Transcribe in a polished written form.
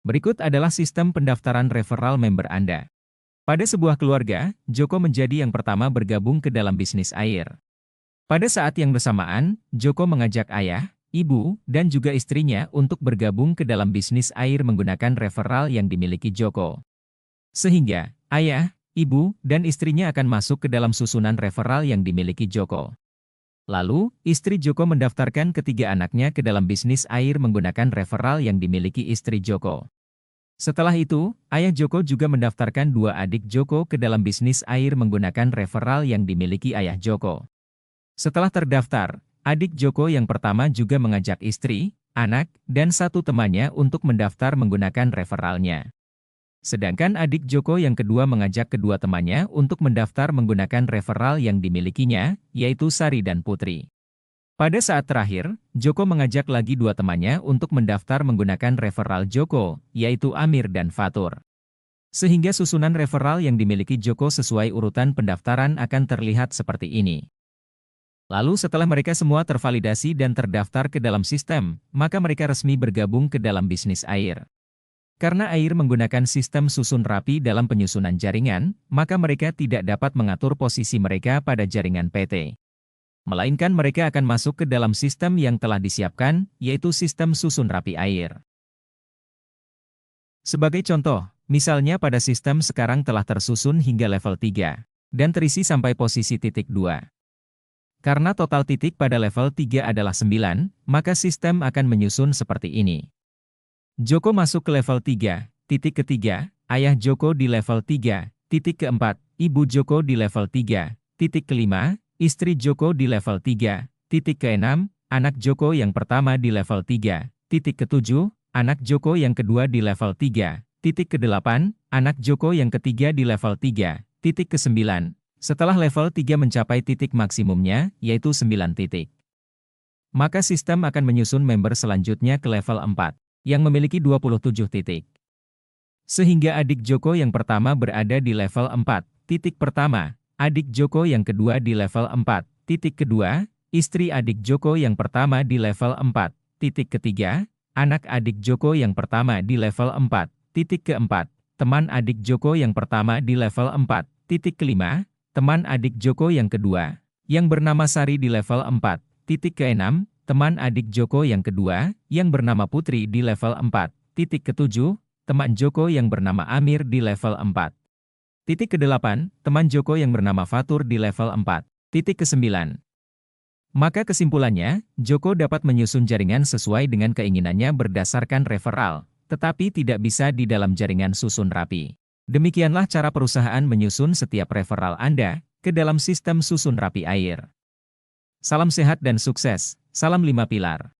Berikut adalah sistem pendaftaran referral member Anda. Pada sebuah keluarga, Joko menjadi yang pertama bergabung ke dalam bisnis air. Pada saat yang bersamaan, Joko mengajak ayah, ibu, dan juga istrinya untuk bergabung ke dalam bisnis air menggunakan referral yang dimiliki Joko. Sehingga, ayah, ibu, dan istrinya akan masuk ke dalam susunan referral yang dimiliki Joko. Lalu, istri Joko mendaftarkan ketiga anaknya ke dalam bisnis air menggunakan referral yang dimiliki istri Joko. Setelah itu, ayah Joko juga mendaftarkan dua adik Joko ke dalam bisnis air menggunakan referral yang dimiliki ayah Joko. Setelah terdaftar, adik Joko yang pertama juga mengajak istri, anak, dan satu temannya untuk mendaftar menggunakan referralnya. Sedangkan adik Joko yang kedua mengajak kedua temannya untuk mendaftar menggunakan referral yang dimilikinya, yaitu Sari dan Putri. Pada saat terakhir, Joko mengajak lagi dua temannya untuk mendaftar menggunakan referral Joko, yaitu Amir dan Fatur. Sehingga susunan referral yang dimiliki Joko sesuai urutan pendaftaran akan terlihat seperti ini. Lalu setelah mereka semua tervalidasi dan terdaftar ke dalam sistem, maka mereka resmi bergabung ke dalam bisnis air. Karena air menggunakan sistem susun rapi dalam penyusunan jaringan, maka mereka tidak dapat mengatur posisi mereka pada jaringan PT. Melainkan mereka akan masuk ke dalam sistem yang telah disiapkan, yaitu sistem susun rapi air. Sebagai contoh, misalnya pada sistem sekarang telah tersusun hingga level 3, dan terisi sampai posisi titik 2. Karena total titik pada level 3 adalah 9, maka sistem akan menyusun seperti ini. Joko masuk ke level 3, titik ketiga, ayah Joko di level 3, titik keempat, ibu Joko di level 3, titik kelima, istri Joko di level 3, titik keenam, anak Joko yang pertama di level 3, titik ketujuh, anak Joko yang kedua di level 3, titik kedelapan, anak Joko yang ketiga di level 3, titik kesembilan. Setelah level 3 mencapai titik maksimumnya, yaitu 9 titik. Maka sistem akan menyusun member selanjutnya ke level 4, yang memiliki 27 titik. Sehingga adik Joko yang pertama berada di level 4, titik pertama, adik Joko yang kedua di level 4, titik kedua, istri adik Joko yang pertama di level 4, titik ketiga, anak adik Joko yang pertama di level 4, titik keempat, teman adik Joko yang pertama di level 4, titik kelima, teman adik Joko yang kedua, yang bernama Sari di level 4, titik keenam, teman adik Joko yang kedua, yang bernama Putri di level 4, titik ketujuh, teman Joko yang bernama Amir di level 4. Titik ke-8, teman Joko yang bernama Fatur di level 4. Titik ke-9. Maka kesimpulannya, Joko dapat menyusun jaringan sesuai dengan keinginannya berdasarkan referral, tetapi tidak bisa di dalam jaringan susun rapi. Demikianlah cara perusahaan menyusun setiap referral Anda ke dalam sistem susun rapi air. Salam sehat dan sukses, salam 5 pilar.